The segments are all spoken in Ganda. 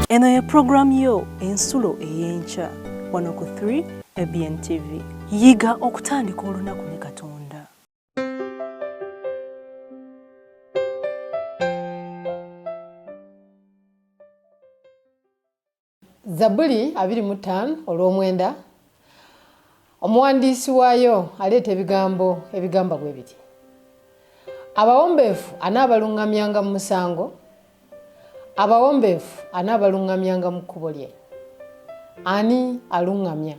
Eno ye program yo ensulo ey'enkya wano ku 3 ABN TV. Yiga okutandika olunaku ne Katonda. Zabuli 25 olw'omwenda. Omuwandiisi waayo aleeta ebigambo ebigamba bwe biti. Abawombeefu anaabalungamyanga mu musango, abawombeefu anaabalungamyanga mu kkubo lye. Ani alungamya?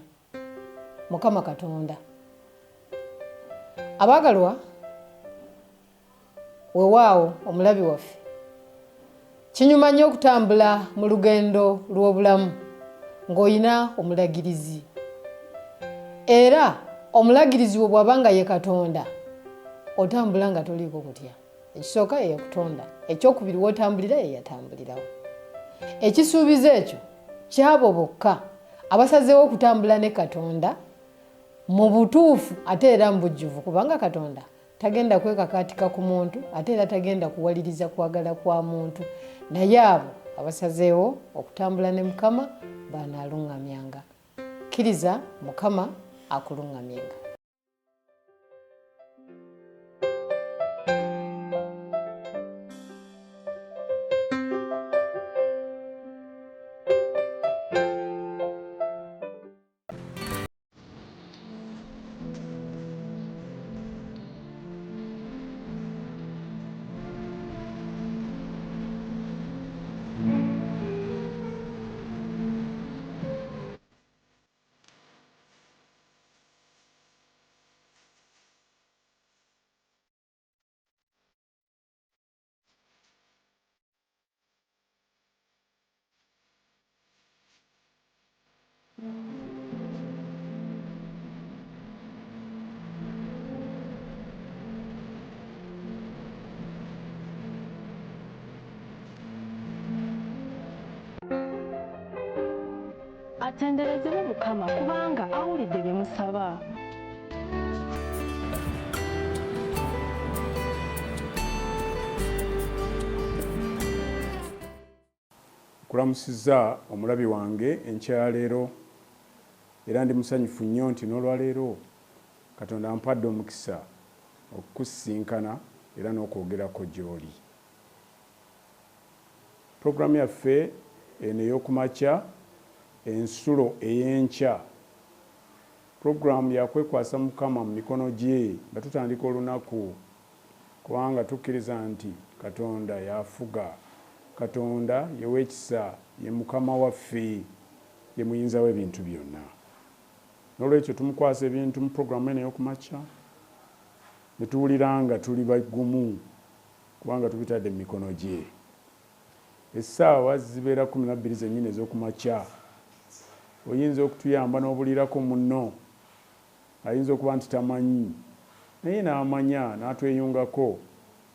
Mukama Katonda. Abaagalwa, weewaawo omulabi waffe, kinyuma nnyo okutambula mu lugendo lw'obulamu ng'olina omulagirizi. Era omulagirizi wo bw'abanga ye Katonda, otambula nga toliiko kutya. Ekisooka ye yakutonda, ekyokubiri w'otambulira ye yatambulirawo. Ekisuubizo ekyo kyabo bokka abasazeewo okutambula ne Katonda mu butuufu ate era mu bujjuvu, kubanga Katonda tagenda kwekakaatika ku muntu ate era tagenda kuwaliriza kwagala kwa muntu. Naye abo abasazeewo okutambula ne Mukama banaalungamyanga. Kkiriza Mukama akulungamyenga. Atenderezebwe Mukama kubanga awulidde bye musaba. Kulamusizza omulabi wange enkyaleero era ndi musanyufu nnyo nti n'olwaleero Katonda ampadde omukisa okukusinkana era n'okwogerako gy'oli. Puroguramu yaffe eno ey'okumakya ensulo ey'enkya. Puroguramu yakwekwasa Mukama mu mikono gye nga tutandika olunaku, kubanga tukkiriza nti Katonda yafuga. Katonda ye w'ekisa, ye Mukama waffe, ye muyinza w'ebintu byonna. N'olwekyo tumukwasa ebintu mu puroguramu eno ey'okumakya ne tuwulira nga tuli bagumu kubanga tubitadde mu mikono gye. Essaawa zibeera 12 zennyini ez'okumakya. Oyinza okutuyamba n'obulirako munno ayinza okuba nti tamanyi naye n'amanya n'atweyungako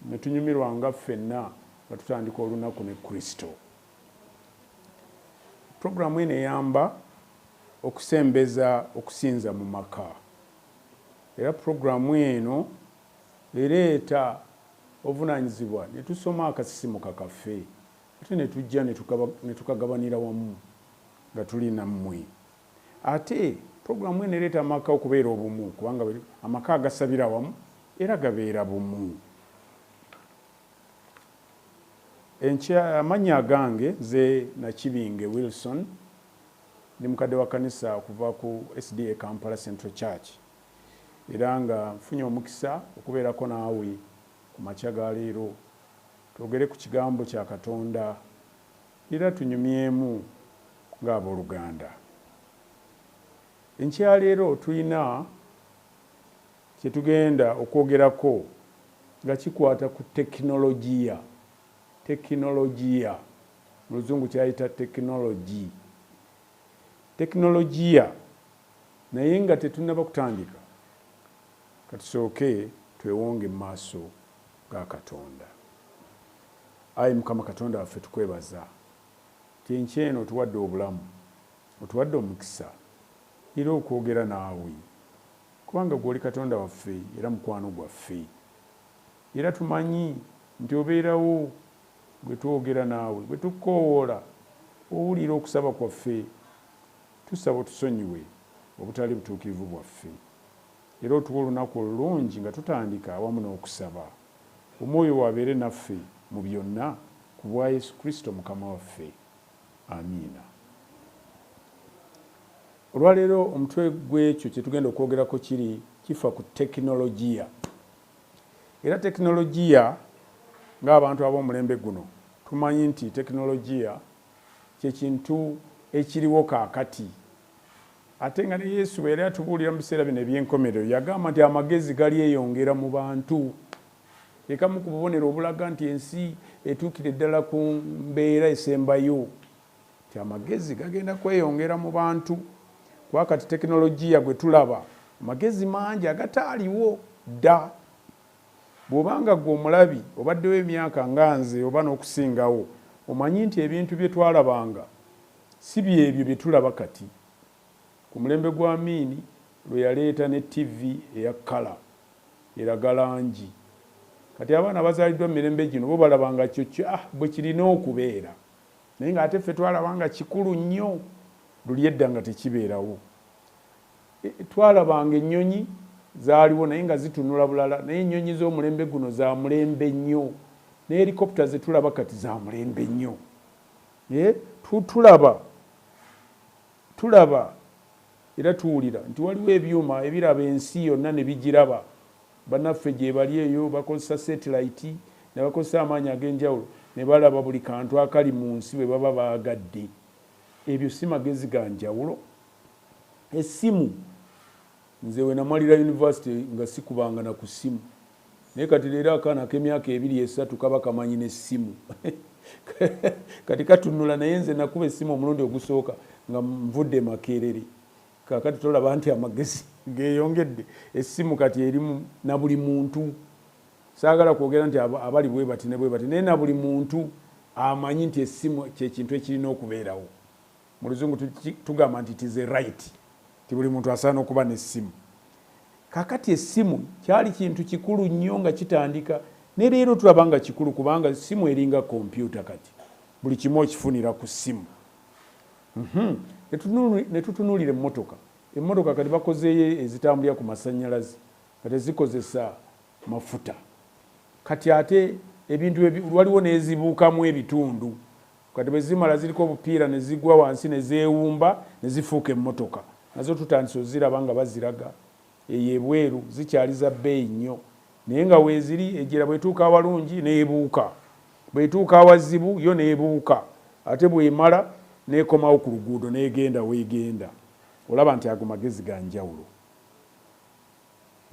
ne tunyumirwa nga ffenna nga tutandika olunaku ne Kristo. Puroguramu eno eyamba okusembeza okusinza mu maka. Era puroguramu eno ereeta obuvunaanyizibwa ne tusoma akasisimuka kaffe ate ne tujja ne tukagabanira wamu nga tuli nammwe. Ate puroguramu eno ereeta amaka okubeera obumu, kubanga amaka agasabira wamu era gabeera bumu. Amannya agange ze Nakibinge Wilson, ndi mukadde wa kanisa okuva ku SDA Kampala Central Church, era nga nfunye omukisa okubeerako naawe ku makya ga leero twogere ku kigambo kya Katonda era tunyumyemu ng'abooluganda. Enkyaleero tulina kye tugenda okwogerako nga kikwata ku tekinologiya. Tekinologiya mu luzungu kyayita tekinologi. Tekinologiya naye nga tetunnaba kutandika katusooke twewonge mu maaso ga Katonda. Ayi Mukama Katonda waffe tukwebaza ti enkya eno otuwadde obulamu, otuwadde omukisa era okwogera naawe, kubanga gw'oli Katonda waffe era mukwano gwaffe, era tumanyi nti obeerawo bwe twogera naawe, bwe tukoowoola owulira okusaba kwaffe tusaba otusonyiwe obutali butuukirivu bwaffe era otuwa olunaku olulungi nga tutandika awamu n'okusaba omwoyo wabeere naffe mu byonna ku bwa Yesu Kristo mukama waffe amiina. Olwaleero omutwe gw'ekyo kye tugenda okwogerako kifa ku tekinologiya. Era tekinologiya ng'abantu ab'omulembe guno tumanyi nti tekinologiya kye kintu ekiriwo kaakati. Ate nga ne Yesu bwe yali atubuulira mu biseera bino eby'enkomerero yagamba nti amagezi gali eyongera mu bantu. Ekamu ku bubonero obulaga nti ensi etuukire ddala ku mbeera esembayo nti amagezi gagenda kweyongera mu bantu. Kuba kati tekinologiya gwe tulaba amagezi mangi agataaliwo dda. Bw'obanga gwe omulabi obaddewo emyaka nga nze oba n'okusingawo omanyi nti ebintu bye twalabanga si byebyo bye tulaba kati. Ku mulembe gwa Amiini lwe yaleeta ne TV eya kala eraga langi. Kati abaana bazaaliddwa mu mirembe gino bo balabanga kyo bwe kirina okubeera. Naye ng'ate ffe twalabanga kikulu nnyo luli edda nga tekibeerawo. Twalabanga ennyonyi zaaliwo naye nga zitunula bulala, naye ennyonyi z'omulembe guno za mulembe nnyo. Ne helikopita ze tulaba kati za mulembe nnyo. Tulaba era tuwulira nti waliwo ebyuma ebiraba ensi yonna ne bigiraba. Bannaffe gye bali eyo bakozesa satellite ne bakozesa amaanyi ag'enjawulo ne balaba buli kantu akali mu nsi bwe baba baagadde. Ebyo si magezi ga njawulo. Essimu nze we namalira university nga sikubanga na ku ssimu. Naye kati leero akaana k'emyaka 2-3 kaba kamanyi n'essimu. Kati katunula naye nze nakuba essimu omulundi ogusooka nga nvudde Makerere. Kakati tolaba nti amagezi geeyongedde. Essimu kati erimu na buli muntu. Saagala kwogera nti abali bwe bati ne bwe bati naye na buli muntu amanyi nti essimu kyekintu ekirina okubeerawo. Mu Luzungu tugamba nti it is a right. Ti buli muntu asaana okuba n'essimu. Kakati essimu kyali kintu kikulu nnyo nga kitandika. Ne leero tulaba nga kikulu kubanga essimu eringa kompyuta kati. Buli kimu okifunira ku ssimu. Ne tutunuulira emmotoka. Emmotoka kati bakozeeyo ezitambulira ku masannyalaze kati zikozesa mafuta. Kati ate ebintu waliwo n'ezibuukamu ebitundu. Kati bwe zimala ziriko obupiira ne zigwa wansi ne zeewumba ne zifuuka emmotoka. Nazo tutandise oziraba nga baziraga ey'ebweru zikyali za bbeeyi nnyo. Naye nga weeziri ejjera bw'etuuka awalungi n'ebuuka. Bw'etuuka awazibu yo n'ebuuka. Ate bw'emala n'ekomawo ku luguudo n'egenda weegenda. Olaba nti ago magezi ga njawulo.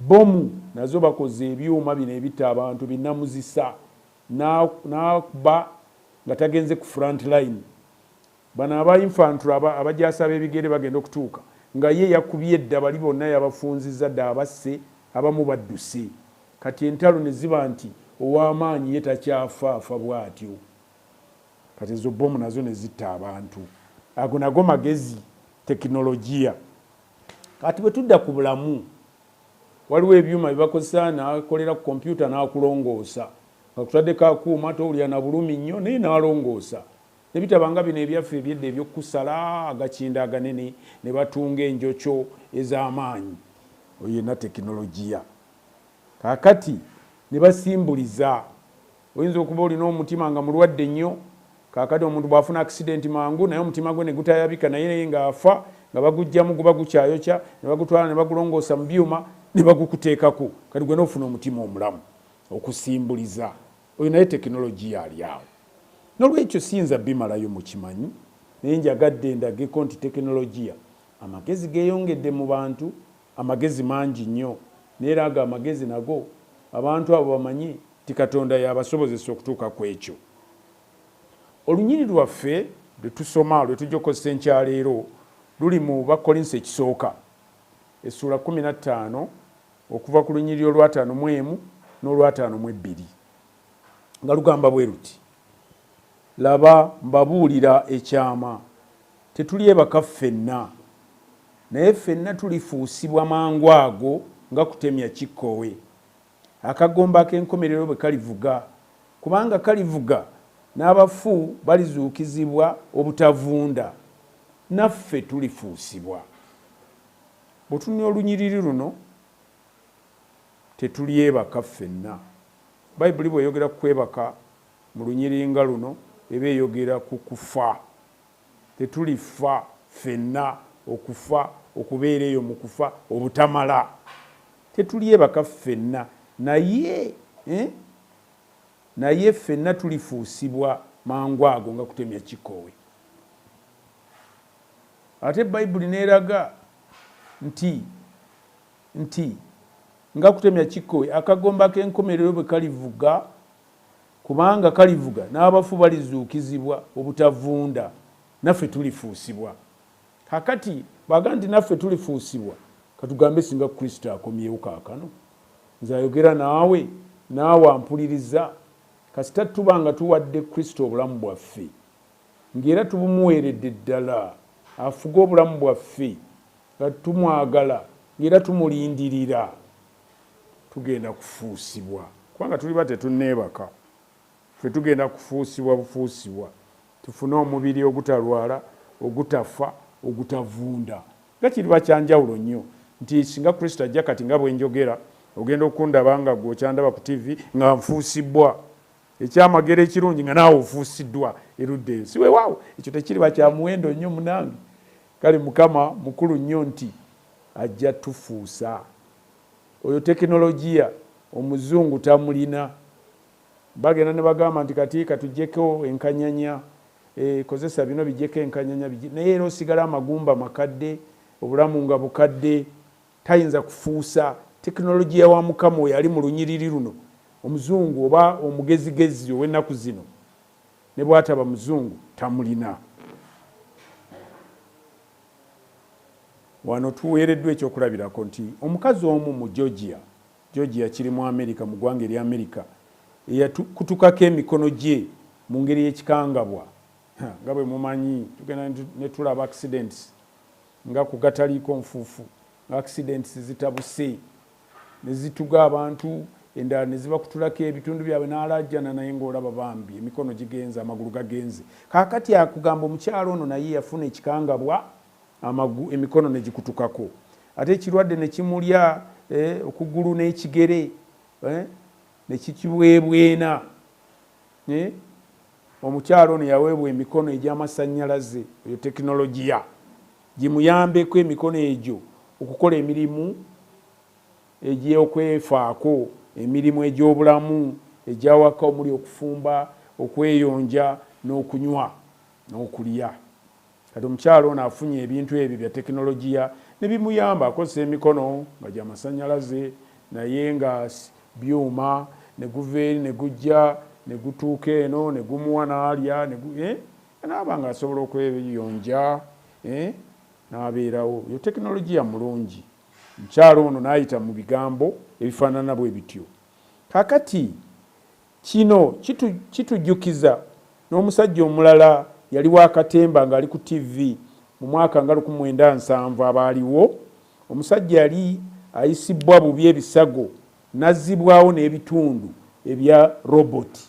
Bomu nazo bakoze ebyuma bino ebitta abantu binnamuzisa n'akuba nga tagenze ku front line. Bano aba infantry abajaasi ab'ebigere bagenda okutuuka nga ye yakubye edda bali bonna yabafunzizza dda abasse abamu badduse. Kati entalo ne ziba nti ow'amaanyi ye takyafa afa bw'atyo. Kati ezo bomu nazo ne zitta abantu. Ago nago magezi tekinologiya. Kati bwe tudda ku bulamu waliwo ebyuma bye bakozesa n'akolera ku kompyuta n'akulongoosa. Akutaddeko akuuma towulira na bulumi nnyo naye n'alongoosa. Ne bitabanga bino ebyaffe ebyedda eby'okusala agakinda aganene ne batunga enjokyo ez'amaanyi. Oyo yenna tekinologiya. Kaakati ne basimbuliza. Oyinza okuba olina omutima nga mulwadde nnyo. Kaakati omuntu bw'afuna accident mangu naye omutima gwe ne gutayabika naye ng'afa nga bagugyamu guba gukyayokya ne bagutwala ne bagulongoosa mu byuma ne bagukuteekako. Kati gwe n'ofuna omutima omulamu okusimbuliza. Oyo naye tekinologiya ali awo. N'olwekyo siyinza bimalayo mu kimanyi naye njagadde ndageko nti tekinologiya amagezi geeyongedde mu bantu, amagezi mangi nnyo. Neera ago amagezi nago abantu abo bamanye ti Katonda yabasobozesa okutuuka ku ekyo. Olunyiri lwaffe lwe tusoma lwe tujja okukozesa enkyaleero luli mu Bakolinso ekisooka essula 15 okuva ku lunyiri olwa 5 n'olwa 5 nga lugamba bwe luti. Laba mbabuulira ekyama tetulyebaka ffenna naye ffenna tulifuusibwa mangu ago nga kutemya kikkowe. Akagomba ak'enkomerero bwe kalivuga kubanga kalivuga n'abafu balizuukizibwa obutavunda, naffe tulifuusibwa. Bw'otunnya olunyiriri luno tetulyebaka ffenna. Bayibuli bw'eyogera ku kwebaka mu lunyiriri nga luno eba eyogera ku kufa. Tetulifa ffenna, okufa, okubeera eyo mu kufa obutamala. Tetulyebaka ffenna, naye ffenna tulifuusibwa mangu ago nga kutemya kikoowe. Ate Bayibuli n'eraga nti nga kutemya kikoowe akagomba k'enkomerero bwe kalivuga, kubanga kalivuga n'abafu balizuukizibwa obutavunda, naffe tulifuusibwa. Kakati baga nti naffe tulifuusibwa, katugambe singa Kristo akomyewo kaakano. Nze ayogera naawe ampuliriza, kasita tuba nga tuwadde Kristo obulamu bwaffe, ng'era tubumuweeredde ddala, afuga obulamu bwaffe, nga tumwagala, ng'era tumulindirira, tugenda kufuusibwa. Kubanga tuliba tetunneebaka, ffe tugenda kufuusibwa bufuusibwa, tufune omubiri ogutalwala, ogutafa, ogutavunda. Nga kiriba kyanjawulo nnyo nti singa Kristo ajja kati nga bwe njogera, ogenda okundaba nga gw'okyandaba ku TV nga nfuusibwa. Ekyamagero ekirungi nga naawe ofuusiddwa erudde eyo. Si weewaawo, ekyo tekiriba kya muwendo nnyo munange. Kale Mukama mukulu nnyo nti ajja tufuusa. Oyo tekinologiya omuzungu tamulina. Bagenda ne bagamba nti kati katuggyeko enkanyanya, kozesa bino bijjeko enkanyanya, naye era osigala amagumba makadde, obulamu nga bukadde, tayinza kufuusa. Tekinologiya wa Mukama oyo ali mu lunyiriri luno, omuzungu oba omugezigezi ow'ennaku zino ne bw'ataba muzungu tamulina. Wano tuweereddwa ekyokulabirako nti omukazi omu mu Georgia kiri mu Amerika, mu ggwanga erya Amerika, eyakutukako emikono gye mu ngeri y'ekikangabwa. Nga bwe mumanyi tugenda ne tulaba accidents nga kugataliiko nfuufu, nga accidents zitabuse ne zituga abantu, endala ne zibakutulako ebitundu byabwe n'alajjana naye ng'olaba bambi emikono gigenze, amagulu gagenze. Kaakati akugamba omukyalo ono naye yafuna ekikangabwa, emikono ne gikutukako. Ate ekirwadde ne kimulya okugulu n'ekigere ne kikibwebwena. Omukyalo ono yaweebwa emikono egy'amasannyalaze, eyo tekinologiya gimuyambeko emikono egyo okukola emirimu egy'okwefaako, emirimu egy'obulamu egyawaka omuli okufumba, okweyonja n'okunywa n'okulya. Kati omukyalo ono afunye ebintu ebyo bya tekinologiya ne bimuyamba akozesa emikono nga gy'amasannyalaze naye nga byuma, ne guva eri ne gujja ne gutuuka eno ne gumuwa n'alya n'aba nga asobola okweyonja n'abeerawo. Yo tekinologiya mulungi. Omukyalo ono n'ayita mu bigambo ebifaanana bwe bityo. Kaakati kino kitujjukiza n'omusajja omulala yali wakatemba ng'ali ku TV mu mwaka nga 1970 abaaliwo. Omusajja yali ayisibwa bubi ebisago n'azzibwawo n'ebitundu ebya roboti.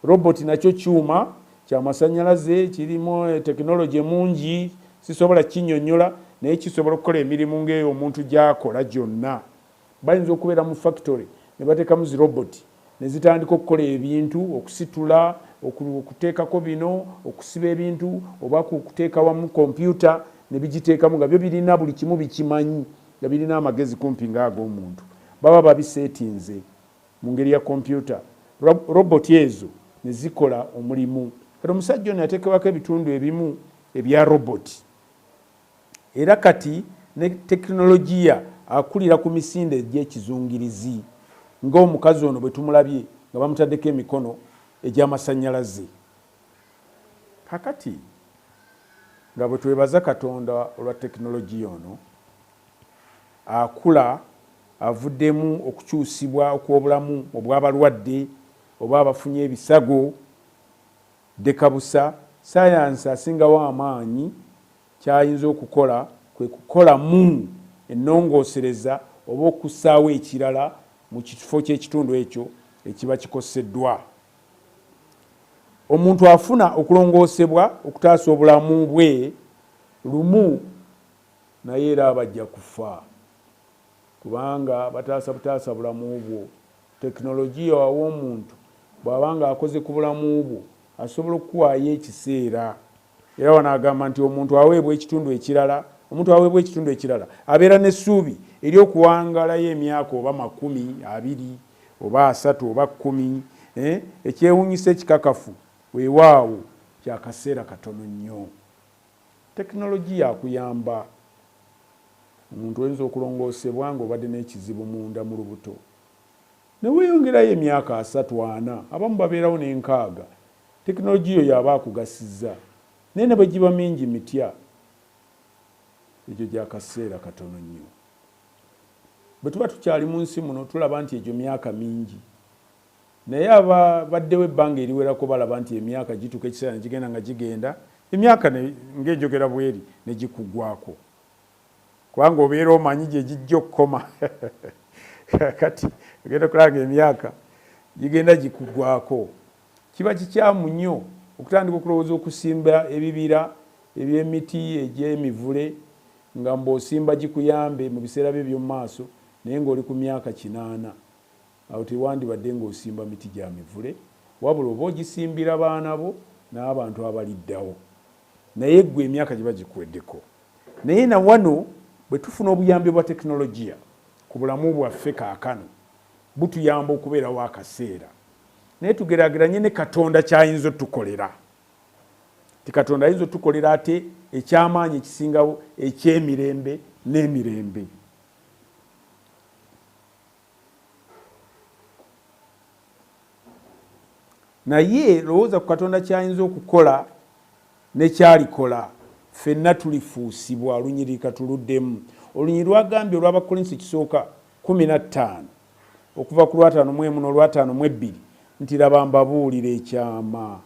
Roboti nakyo kyuma kyamasannyalaze, kirimu tekinologi mungi, sisobola kinnyonnyola naye kisobola okukola emirimu ng'eyo omuntu gy'akola gyonna. Bayinza okubeera mu factory ne bateekamu zi roboti ne zitandika okukola ebintu, okusitula, okuteekako bino, okusiba ebintu, oba kuteeka wamu kompyuta ne bigiteekamu nga byo birina buli kimu bikimanyi, nga birina amagezi kumpi ng'ag'omuntu. Baba babiseetinze mu ngeri ya kompyuta. Roboti ezo ne zikola omulimu. Kati omusajja ono yateekebwako ebitundu ebimu ebya roboti. Era kati ne tekinologiya akulira ku misinde egy'ekizungirizi ng'omukazi ono bwe tumulabye nga bamutaddeko emikono egy'amasannyalaze. Kakati nga bwe twebaza Katonda olwa tekinologiya ono, akula avuddemu okukyusibwa okw'obulamu obw'abalwadde oba abafunye ebisago dekabusa. Sayansi asingawo amaanyi kyayinza okukola kwe kukolamu ennongoosereza oba okussaawo ekirala mu kifo ky'ekitundu ekyo ekiba kikoseddwa. omuntu afuna okulongoosebwa okutaasa obulamu bwe lumu naye era abajja kufa kubanga bataasa bulamu bwo. Tekinologiya wawa omuntu bw'abanga akoze ku bulamu bwo asobola okukuwaayo ekiseera. Era wanaagamba nti omuntu aweebwa ekitundu ekirala abeera n'essuubi ery'okuwangalayo emyaka oba 20 oba 3 oba 10. Ekyewuunyisa ekikakafu weewaawo kyakaseera katono nnyo. Tekinologiya akuyamba. Omuntu oyinza okulongoosebwa ng'obadde n'ekizibu munda mu lubuto ne weeyongerayo emyaka 3-4 abamu babeerawo n'enkaaga. Tekinologiya oyo aba akugasizza naye ne bwe giba mingi mitya egyo gyakaseera katono nnyo. Bwe tuba tukyali mu nsi muno tulaba nti egyo myaka mingi naye abaddewo ebbanga eriwerako balaba nti emyaka gituuka ekiseera ne gigenda nga gigenda emyaka ng'enjogera bweri ne gikuggwako kubanga obeera omanyi gye gijja okukoma kati ogenda kulanga emyaka gigenda gikuggwako. Kiba kikyamu nnyo okutandika okulowooza okusimba ebibira eby'emiti egy'emivule nga mb'osimba gikuyambe mu biseera bye by'omu maaso naye ng'oli ku myaka 80 awo tewandibadde ng'osimba miti gya mivule wabula oba ogisimbira baana bo n'abantu abaliddawo naye ggwe emyaka giba gikuweddeko. Naye na wano bwe tufuna obuyambi bwa tekinologiya ku bulamu bwaffe kaakano butuyamba okubeerawo akaseera naye tugeraageranye ne Katonda kyayinza otukolera. Ti Katonda ayinza otukolera ate ekyamaanyi ekisingawo eky'emirembe n'emirembe. Naye lowooza ku Katonda kyayinza okukola nekyalikola ffenna tulifuusibwa. Olunyiriri katuluddemu. Olunyiriri lwagambye olw'Abakolinso kisooka 15 okuva ku 5:1 n'olwa5:2 nti laba mbabuulira ekyama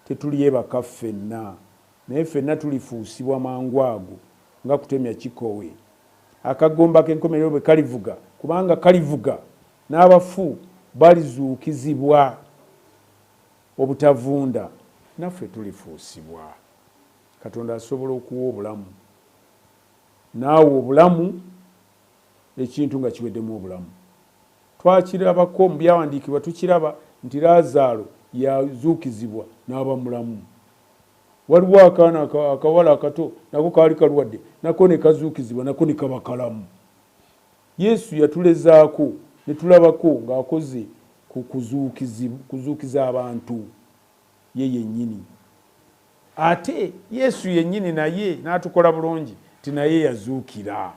tetulyebaka ffenna naye ffenna tulifuusibwa mangu ago nga kutemya kikowe. Akagomba k'enkomerero bwe kalivuga kubanga kalivuga n'abafu balizuukizibwa obutavunda naffe tulifuusibwa. Katonda asobola okuwa obulamu naawe obulamu ekintu nga kiweddemu obulamu. Twakirabako mu byawandiikibwa tukiraba nti Laazaalo yazuukizibwa n'aba mulamu. Waliwo akaana akawala akato nako kaali kalwadde nako ne kazuukizibwa nako ne kaba kalamu. Yesu yatulezaako ne tulabako ng'akoze ku kuzuukiza abantu ye yennyini. Ate Yesu yennyini naye n'atukola bulungi ti naye yazuukira.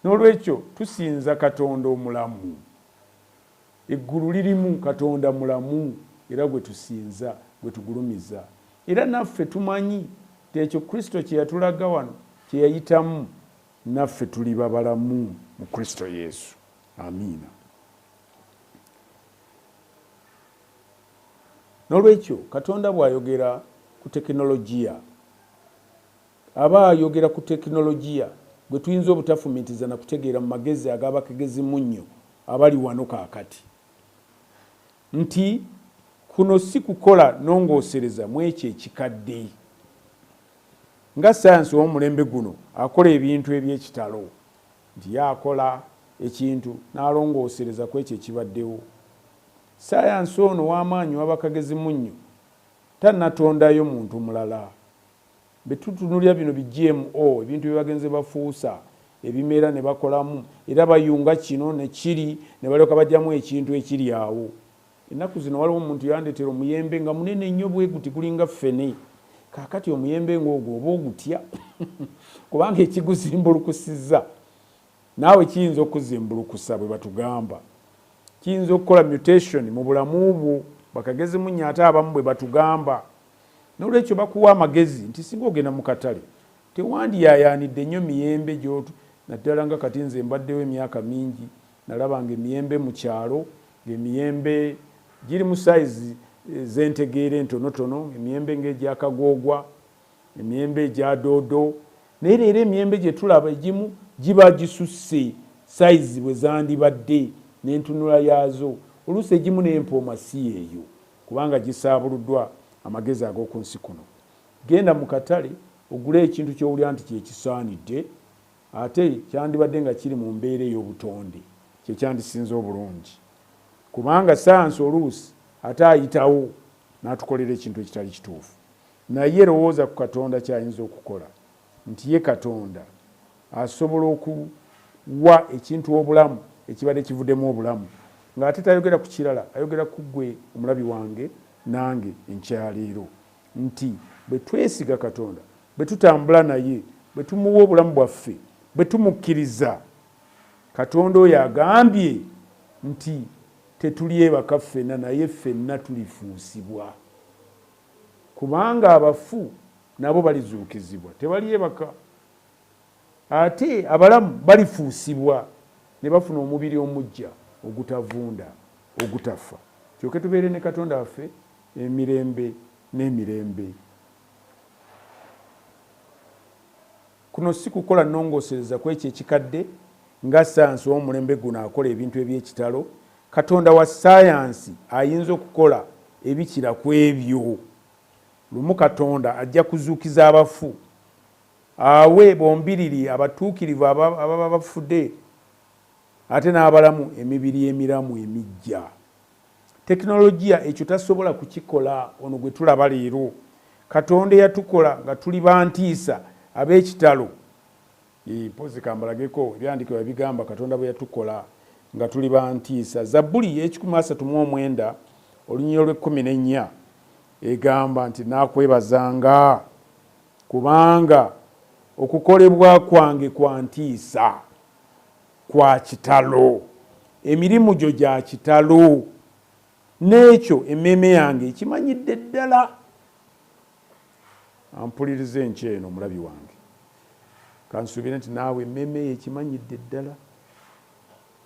N'olwekyo tusinza Katonda omulamu. Eggulu lirimu Katonda mulamu era gwe tusinza gwe tugulumiza. Era naffe tumanyi nti ekyo Kristo kye yatulaga wano kye yayitamu naffe tuli babalamu mu Kristo Yesu. Amiina. N'olwekyo Katonda bw'ayogera ku tekinologiya aba ayogera ku tekinologiya gwe tuyinza obutafumitiza na kutegeera mu magezi ag'abakegezi munnyo abali wano kaakati nti kuno si kukola nongoosereza mu ekyo ekikadde. Nga sayansi w'omulembe guno akola ebintu eby'ekitalo nti yakola ekintu n'alongoosereza ku ekyo ekibaddewo. Sayansi ono w'amaanyi w'abakagezi munnyo tannatondayo muntu mulala. Betutunulya bino bi GMO ebintu bye bagenze bafuusa ebimera ne bakolamu era bayunga kino ne kiri ne balyoka bajjamu ekintu ekiri awo. Ennaku zino waliwo omuntu yandetera omuyembe nga munene nnyo bwe guti kulinga ffene. Kaakati omuyembe ng'ogwo oba ogutya kubanga ekiguzimbulukusizza naawe kiyinza okuzimbulukusa bwe batugamba. Kiyinza okukola mutation mu bulamu bwo bakagezi munnyo ate abamu bwe batugamba. N'olwekyo bakuwa amagezi nti singa ogenda mu katale tewandiyaayaanidde nnyo miyembe gy'otu. Naddala nga kati nze mbaddewo emyaka mingi nalabanga emiyembe mu kyalo ng'emiyembe giri mu sayizi z'entegeera entonotono, emiyembe ng'egyakagoogwa, emiyembe egya doodo. Naye leero emiyembe gye tulaba egimu giba gisusse sayizi bwe zandibadde n'entunula yaazo. Oluusi egimu n'empooma si eyo kubanga gisaabuluddwa amagezi ag'oku nsi kuno. Genda mu katale ogule ekintu ky'owulira nti kyekisaanidde ate kyandibadde nga kiri mu mbeera ey'obutonde kyekyandisinze obulungi, kubanga sayansi oluusi ate ayitawo n'atukolera ekintu ekitali kituufu. Naye lowooza ku Katonda kyayinza okukola nti ye Katonda asobola okuwa ekintu obulamu ekibadde kivuddemu obulamu ng'ate tayogera ku kirala, ayogera ku ggwe omulabi wange nange enkyaleero, nti bwe twesiga Katonda, bwe tutambula naye, bwe tumuwa obulamu bwaffe, bwe tumukkiriza, Katonda oyo agambye nti tetulyebaka ffenna naye ffenna tulifuusibwa, kubanga abafu nabo balizuukizibwa tebalyebaka, ate abalamu balifuusibwa ne bafuna omubiri omuggya ogutavunda ogutafa. Kyokka tubeere ne Katonda waffe emirembe n'emirembe. Kuno si kukola nnongoosereza ku ekyo ekikadde nga sayansi w'omulembe guno akola ebintu eby'ekitalo. Katonda wa sayansi ayinza okukola ebikira ku ebyo. Lumu Katonda ajja kuzuukiza abafu, awe bombiriri abatuukirivu ababa bafudde, ate n'abalamu emibiri emiramu emijja. Tekinologiya ekyo tasobola kukikola ono gwe tulaba leero. Katonda yatukola nga tuli bantiisa ab'ekitalo. Mpozi kambalageko ebyandikibwa ebigamba Katonda bwe yatukola nga tuli bantiisa. Zabbuli y'ekikumi 1:14 egamba nti naakwebazanga kubanga okukolebwa kwange kwa ntiisa, kwa kitalo, emirimu gyo gya kitalo, n'ekyo emmeeme yange ekimanyidde ddala. Ampulirize enkyeno omulabi wange, kansuubire nti naawe emmeeme ye ekimanyidde ddala.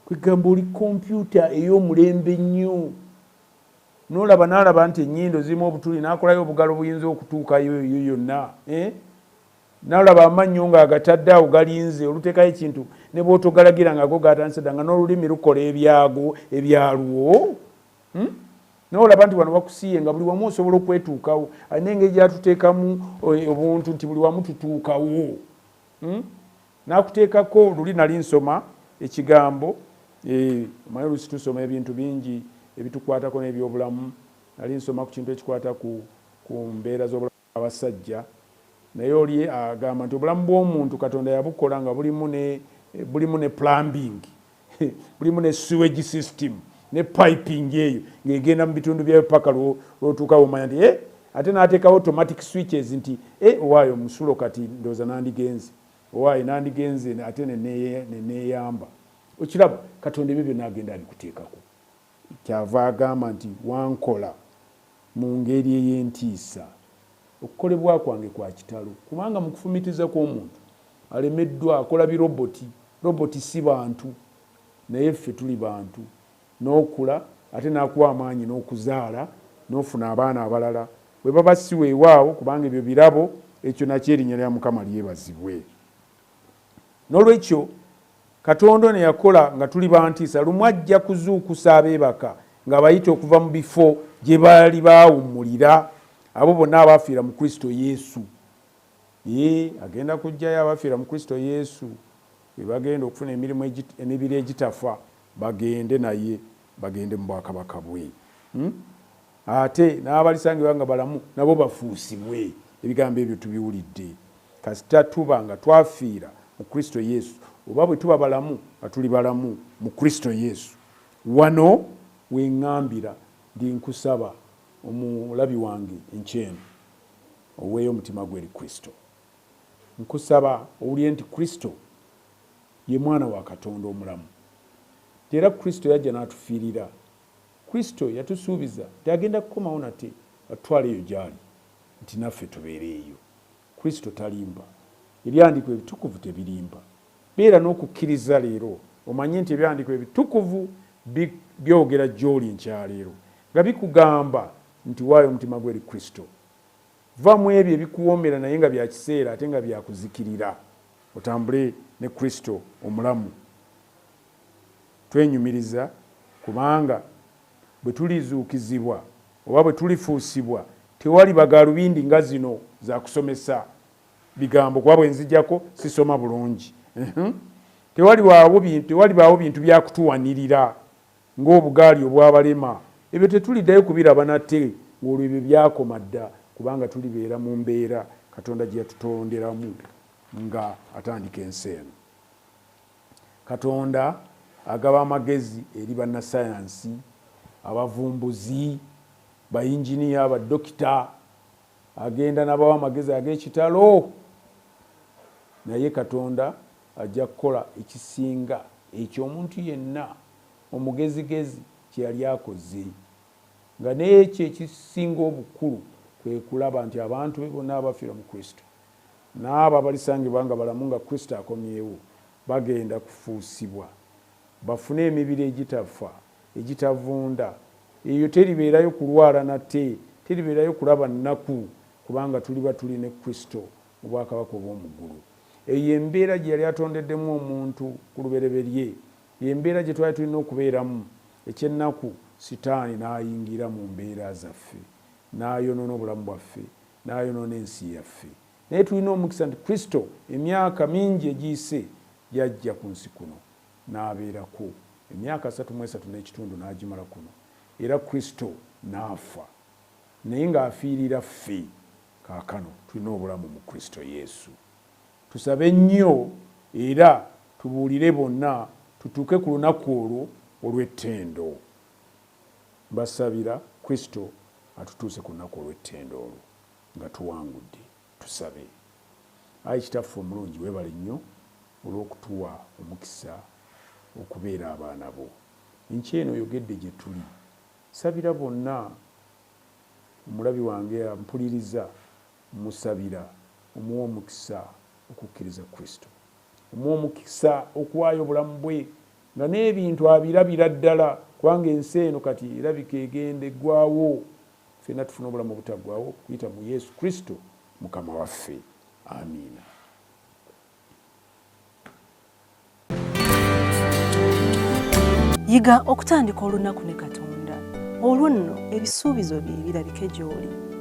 Kwegamba oli kompyuta ey'omulembe nnyo, n'alaba nti ennyindo zirimu obutuli, n'akolayo obugalo buyinza okutuukayo eyo yonna. N'olaba amannyo ng'agatadde awo galinze, oluteekayo ekintu ne bw'otogalagira nga go gatandise dda nga n'olulimi lukola ebyago ebyalwo. N'olaba nti wano bakusiiye nga buli wamu osobola okwetuukawo. Alina engeri gy'atuteekamu obuntu nti buli wamu tutuukawo. N'akuteekako luli nali nsoma ekigambo, omanyi oluusi tusoma ebintu bingi ebitukwatako n'ebyobulamu. Nali nsoma ku kintu ekikwata ku mbeera z'obulamu abasajja, naye oli agamba nti obulamu bw'omuntu Katonda yabukola nga bulimu ne plumbing bulimu ne sewage system ne piping eyo ng'egenda mu bitundu byayo paka lw'otuuka omanya nti ate n'ateekawo automatic switches nti owaayo omusulo kati ndowooza nandigenze, owaayo nandigenze ate neneeyamba. Okiraba Katonda ebyo byonna agenda abikuteekako. Kyava agamba nti wankola mu ngeri ey'entiisa, okukolebwa kwange kwa kitalo, kubanga mu kufumitiza kw'omuntu alemeddwa akola biroboti. Roboti si bantu naye ffe tuli bantu. N'okula ate n'akuwa amaanyi n'okuzaala n'ofuna abaana abalala. Bwe baba si weewaawo kubanga ebyo birabo, ekyo nakyo erinnya lya Mukama lyebazibwe. N'olwekyo Katonda ne yakola nga tuli bantiisa, lumu ajja kuzuukusa abeebaka nga bayita okuva mu bifo gye baali baawummulira, abo bonna abaafiira mu Kristo Yesu. Agenda kujjayo abaafiira mu Kristo Yesu, bwe bagenda okufuna emibiri egitafa, bagende naye, bagende mu bwakabaka bwe. Ate n'abalisangibwa nga balamu nabo bafuusibwe. Ebigambo ebyo tubiwulidde. Kasita tuba nga twafiira mu Kristo Yesu, oba bwe tuba balamu nga tuli balamu mu Kristo Yesu. Wano weŋŋambira ndi nkusaba omulabi wange enkyeno, oweeyo omutima gwe eri Kristo. Nkusaba owulire nti Kristo ye mwana wa Katonda omulamu. Era Kristo yajja n'atufiirira. Kristo yatusuubiza tyagenda kukomawo nate atwala eyo gy'ali nti naffe tubeereeyo. Kristo talimba. Ebyandikwa ebitukuvu tebirimba. Beera n'okukkiriza leero omanye nti ebyandikwa ebitukuvu byogera gy'oli nkyaleero nga bikugamba nti waayo omutima gwe eri Kristo. Va mu ebyo ebikuwoomera naye nga bya kiseera ate nga byakuzikirira, otambule ne Kristo omulamu. Twenyumiriza kubanga bwe tulizuukizibwa oba bwe tulifuusibwa tewali bagaalubindi nga zino za kusomesa bigambo kuba bwe nzijjako sisoma bulungi. Tewalibaawo bintu bya kutuwanirira ng'obugaali obw'abalema. Ebyo tetuliddayo kubiraba nate ng'olwo ebyo byakoma dda, kubanga tulibeera mu mbeera Katonda gye yatutonderamu nga atandika ensi eno. Katonda agaba amagezi eri bannasayansi, abavumbuzi, bayinginiya, badokita, agenda n'abawa amagezi ag'ekitalo. Naye Katonda ajja kukola ekisinga ekyo omuntu yenna omugezigezi kye yali akoze, nga n'ekyo ekisinga obukulu kwe kulaba nti abantu be bonna abafiira mu Kristo n'abo abalisangibwa nga balamu nga Kristo akomyewo bagenda kufuusibwa bafune emibiri egitafa, egitavunda. Eyo teribeerayo kulwala nate, teribeerayo kulaba nnaku, kubanga tuliba tuli ne Kristo mu bwakabaka obw'omu ggulu. Eyo embeera gye yali atondeddemu omuntu ku lubereberye, embeera gye twali tulina okubeeramu. Ekyennaku Sitaani n'ayingira mu mbeera zaffe, n'ayonoona obulamu bwaffe, n'ayonoona ensi yaffe. Naye tulina omukisa nti Kristo emyaka mingi egiyise yajja ku nsi kuno n'abeerako emyaka 33 n'ekitundu n'agimala kuno, era Kristo n'afa, naye ng'afiirira ffe. Kaakano tulina obulamu mu Kristo Yesu. Tusabe nnyo era tubuulire bonna tutuuke ku lunaku olwo olw'ettendo. Mbasabira Kristo atutuuse ku lunaku olw'ettendo olwo nga tuwangudde. Tusabe. Ayi Kitaffe omulungi, weebale nnyo olw'okutuwa omukisa okubeera abaana bo. Enkya eno oyogedde gye tuli. Sabira bonna, omulabi wange ampuliriza, musabira omuwa omukisa okukkiriza Kristo, omuwa omukisa okuwaayo obulamu bwe nga n'ebintu abirabira ddala, kubanga ensi eno kati erabika egenda eggwaawo. Ffenna tufuna obulamu obutaggwaawo kuyita mu Yesu Kristo Mukama waffe. Amiina. Yiga okutandika olunaku ne Katonda. Olwo nno ebisuubizo bye birabike gy'oli.